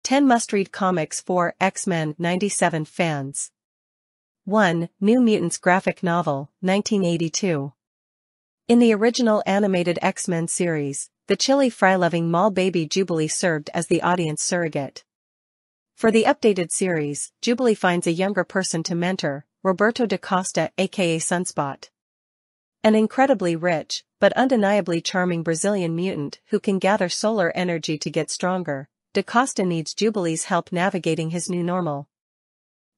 10 must-read comics for X-Men 97 fans. 1. New Mutants graphic novel, 1982. In the original animated X-Men series, the chilly fry-loving mall baby Jubilee served as the audience surrogate. For the updated series, Jubilee finds a younger person to mentor, Roberto da Costa aka Sunspot. An incredibly rich, but undeniably charming Brazilian mutant who can gather solar energy to get stronger, da Costa needs Jubilee's help navigating his new normal.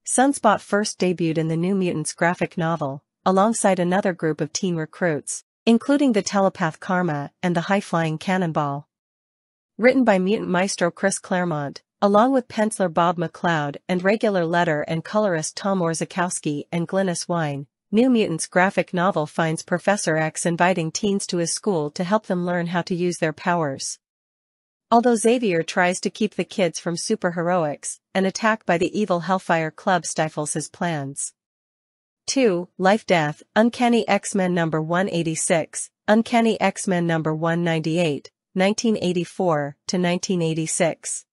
Sunspot first debuted in the New Mutants graphic novel, alongside another group of teen recruits, including the telepath Karma and the high-flying Cannonball. Written by mutant maestro Chris Claremont, along with penciler Bob McLeod and regular letter and colorist Tom Orzechowski and Glynis Wein, New Mutants graphic novel finds Professor X inviting teens to his school to help them learn how to use their powers. Although Xavier tries to keep the kids from superheroics, an attack by the evil Hellfire Club stifles his plans. 2. Life-Death, Uncanny X-Men number 186, Uncanny X-Men number 198, 1984-1986.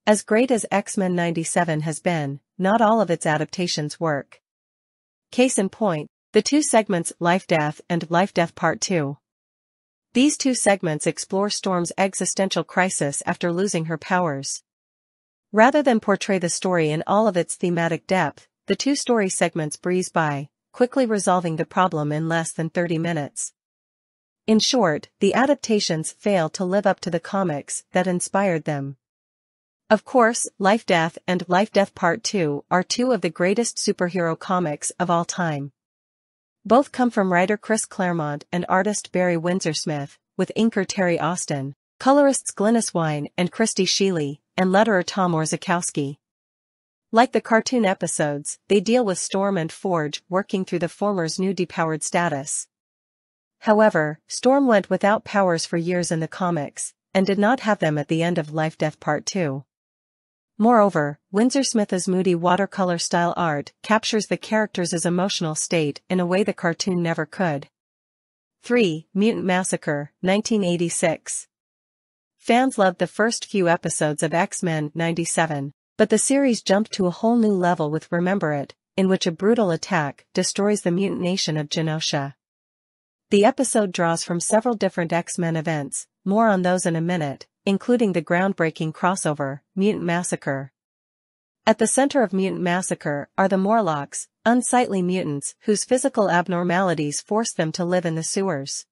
As great as X-Men 97 has been, not all of its adaptations work. Case in point, the two segments Life-Death and Life-Death Part 2. These two segments explore Storm's existential crisis after losing her powers. Rather than portray the story in all of its thematic depth, the two story segments breeze by, quickly resolving the problem in less than 30 minutes. In short, the adaptations fail to live up to the comics that inspired them. Of course, Life-Death and Life-Death Part 2 are two of the greatest superhero comics of all time. Both come from writer Chris Claremont and artist Barry Windsor-Smith, with inker Terry Austin, colorists Glynis Wein and Christy Shealy, and letterer Tom Orzechowski. Like the cartoon episodes, they deal with Storm and Forge working through the former's new depowered status. However, Storm went without powers for years in the comics, and did not have them at the end of Life-Death Part 2. Moreover, Windsor-Smith's moody watercolor-style art captures the characters' emotional state in a way the cartoon never could. 3. Mutant Massacre, 1986. Fans loved the first few episodes of X-Men 97, but the series jumped to a whole new level with Remember It, in which a brutal attack destroys the mutant nation of Genosha. The episode draws from several different X-Men events, more on those in a minute, including the groundbreaking crossover, Mutant Massacre. At the center of Mutant Massacre are the Morlocks, unsightly mutants whose physical abnormalities force them to live in the sewers.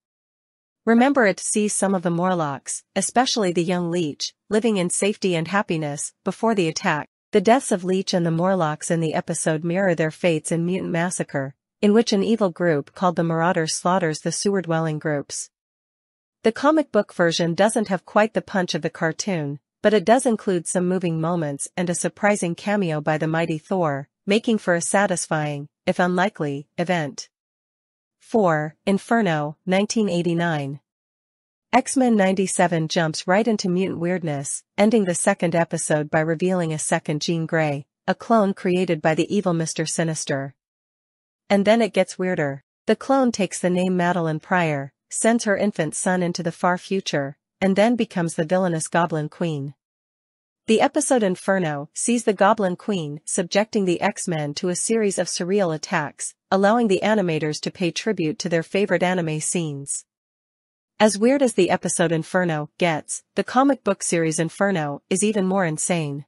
Remember It sees some of the Morlocks, especially the young Leech, living in safety and happiness before the attack. The deaths of Leech and the Morlocks in the episode mirror their fates in Mutant Massacre, in which an evil group called the Marauders slaughters the sewer-dwelling groups. The comic book version doesn't have quite the punch of the cartoon, but it does include some moving moments and a surprising cameo by the mighty Thor, making for a satisfying, if unlikely, event. 4. Inferno, 1989. X-Men 97 jumps right into mutant weirdness, ending the second episode by revealing a second Jean Grey, a clone created by the evil Mr. Sinister. And then it gets weirder. The clone takes the name Madeline Pryor, sends her infant son into the far future, and then becomes the villainous Goblin Queen. The episode Inferno sees the Goblin Queen subjecting the X-Men to a series of surreal attacks, allowing the animators to pay tribute to their favorite anime scenes. As weird as the episode Inferno gets, the comic book series Inferno is even more insane.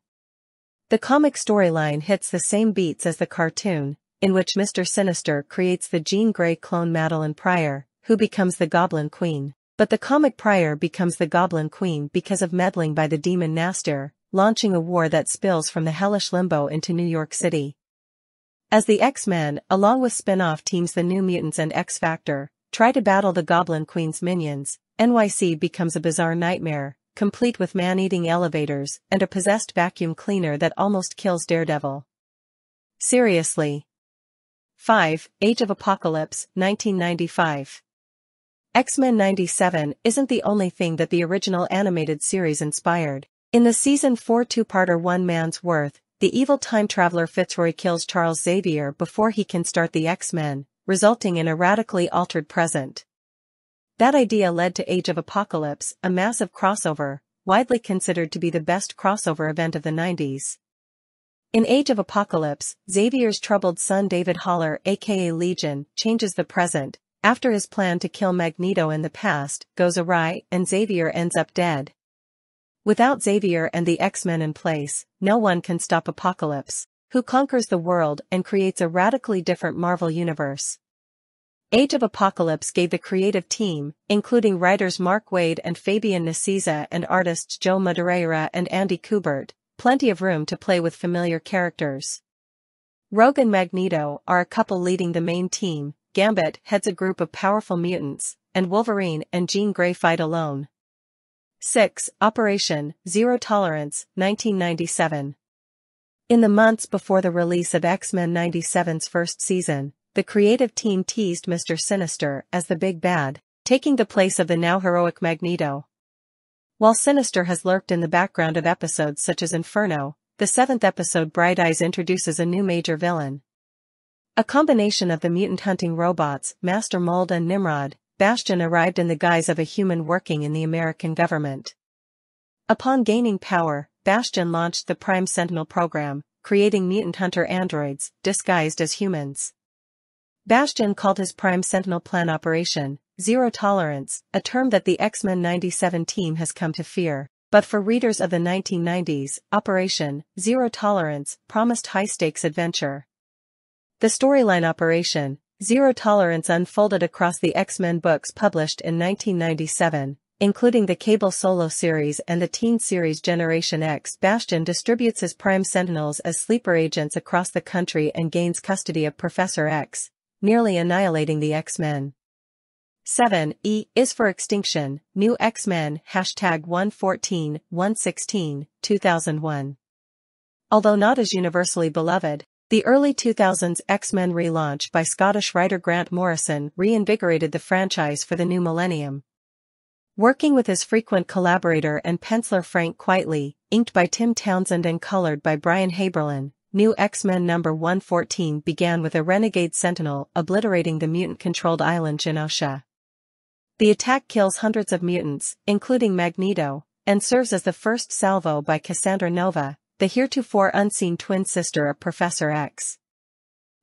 The comic storyline hits the same beats as the cartoon, in which Mr. Sinister creates the Jean Grey clone Madeline Pryor, who becomes the Goblin Queen. But the comic Pryor becomes the Goblin Queen because of meddling by the demon Nastir, launching a war that spills from the hellish limbo into New York City. As the X-Men, along with spin-off teams the New Mutants and X-Factor, try to battle the Goblin Queen's minions, NYC becomes a bizarre nightmare, complete with man-eating elevators and a possessed vacuum cleaner that almost kills Daredevil. Seriously. 5. Age of Apocalypse, 1995. X-Men 97 isn't the only thing that the original animated series inspired. In the Season 4 two-parter One Man's Worth, the evil time traveler Fitzroy kills Charles Xavier before he can start the X-Men, resulting in a radically altered present. That idea led to Age of Apocalypse, a massive crossover, widely considered to be the best crossover event of the 90s. In Age of Apocalypse, Xavier's troubled son David Haller aka Legion changes the present, after his plan to kill Magneto in the past goes awry and Xavier ends up dead. Without Xavier and the X-Men in place, no one can stop Apocalypse, who conquers the world and creates a radically different Marvel universe. Age of Apocalypse gave the creative team, including writers Mark Waid and Fabian Nicieza and artists Joe Madureira and Andy Kubert, plenty of room to play with familiar characters. Rogue and Magneto are a couple leading the main team, Gambit heads a group of powerful mutants, and Wolverine and Jean Grey fight alone. 6. Operation Zero Tolerance, 1997. In the months before the release of X-Men 97's first season, the creative team teased Mr. Sinister as the big bad, taking the place of the now heroic Magneto. While Sinister has lurked in the background of episodes such as Inferno, the 7th episode Bright Eyes introduces a new major villain. A combination of the mutant-hunting robots, Master Mold and Nimrod, Bastion arrived in the guise of a human working in the American government. Upon gaining power, Bastion launched the Prime Sentinel program, creating mutant hunter androids, disguised as humans. Bastion called his Prime Sentinel plan Operation Zero Tolerance, a term that the X-Men 97 team has come to fear, but for readers of the 1990s, Operation Zero Tolerance promised high-stakes adventure. The storyline Operation Zero Tolerance unfolded across the X-Men books published in 1997, including the cable solo series and the teen series Generation X. Bastion distributes his Prime Sentinels as sleeper agents across the country and gains custody of Professor X, nearly annihilating the X-Men. 7. E is for Extinction, New X-Men, #114, 116, 2001. Although not as universally beloved, the early 2000s X-Men relaunch by Scottish writer Grant Morrison reinvigorated the franchise for the new millennium. Working with his frequent collaborator and penciler Frank Quitely, inked by Tim Townsend and colored by Brian Haberlin, New X-Men number 114 began with a renegade Sentinel obliterating the mutant-controlled island Genosha. The attack kills hundreds of mutants, including Magneto, and serves as the first salvo by Cassandra Nova, the heretofore unseen twin sister of Professor X.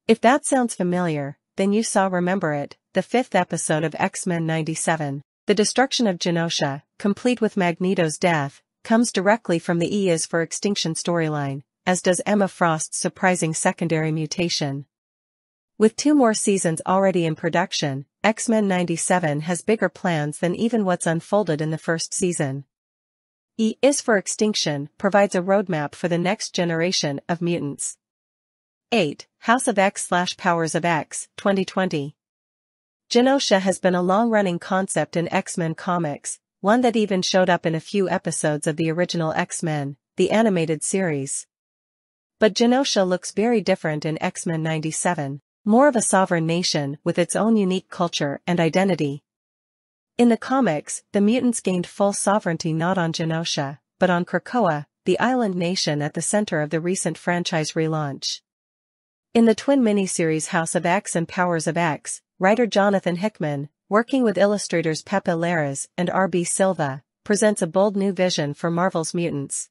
If that sounds familiar, then you saw Remember It, the 5th episode of X-Men 97. The destruction of Genosha, complete with Magneto's death, comes directly from the E is for Extinction storyline, as does Emma Frost's surprising secondary mutation. With 2 more seasons already in production, X-Men 97 has bigger plans than even what's unfolded in the first season. E is for Extinction provides a roadmap for the next generation of mutants. 8. House of X/Powers of X, 2020. Genosha has been a long-running concept in X-Men comics, one that even showed up in a few episodes of the original X-Men, the animated series. But Genosha looks very different in X-Men 97, more of a sovereign nation with its own unique culture and identity. In the comics, the mutants gained full sovereignty not on Genosha, but on Krakoa, the island nation at the center of the recent franchise relaunch. In the twin miniseries House of X and Powers of X, writer Jonathan Hickman, working with illustrators Pepe Larraz and R.B. Silva, presents a bold new vision for Marvel's mutants.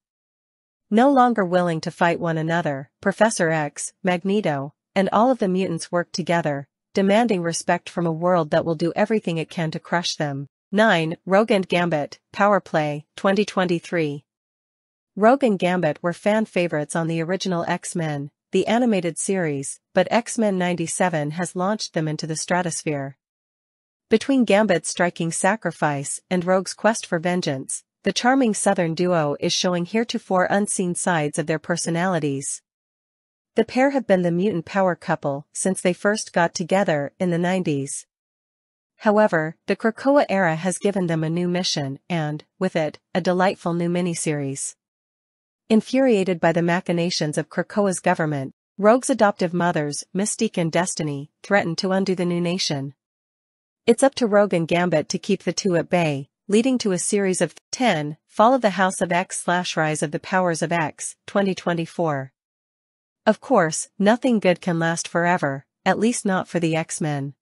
No longer willing to fight one another, Professor X, Magneto, and all of the mutants work together, demanding respect from a world that will do everything it can to crush them. 9. Rogue and Gambit, Power Play, 2023. Rogue and Gambit were fan favorites on the original X-Men, the animated series, but X-Men 97 has launched them into the stratosphere. Between Gambit's striking sacrifice and Rogue's quest for vengeance, the charming Southern duo is showing heretofore unseen sides of their personalities. The pair have been the mutant power couple since they first got together in the 90s. However, the Krakoa era has given them a new mission and, with it, a delightful new miniseries. Infuriated by the machinations of Krakoa's government, Rogue's adoptive mothers, Mystique and Destiny, threaten to undo the new nation. It's up to Rogue and Gambit to keep the two at bay, leading to a series of 10, Fall of the House of X/Rise of the Powers of X, 2024. Of course, nothing good can last forever, at least not for the X-Men.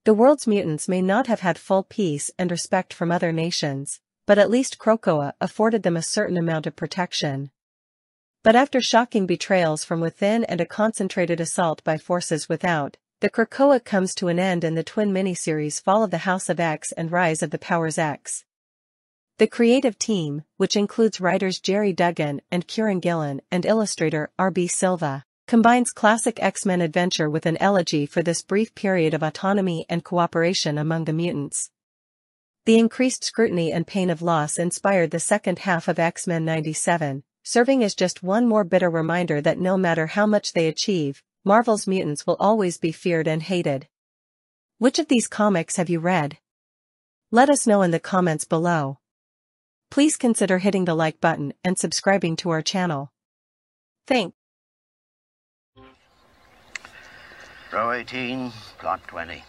The world's mutants may not have had full peace and respect from other nations, but at least Krakoa afforded them a certain amount of protection. But after shocking betrayals from within and a concentrated assault by forces without, the Krakoa comes to an end in the twin miniseries Fall of the House of X and Rise of the Powers X. The creative team, which includes writers Jerry Duggan and Kieran Gillen and illustrator R.B. Silva, combines classic X-Men adventure with an elegy for this brief period of autonomy and cooperation among the mutants. The increased scrutiny and pain of loss inspired the second half of X-Men 97, serving as just one more bitter reminder that no matter how much they achieve, Marvel's mutants will always be feared and hated. Which of these comics have you read? Let us know in the comments below. Please consider hitting the like button and subscribing to our channel. Thanks. Row 18, plot 20.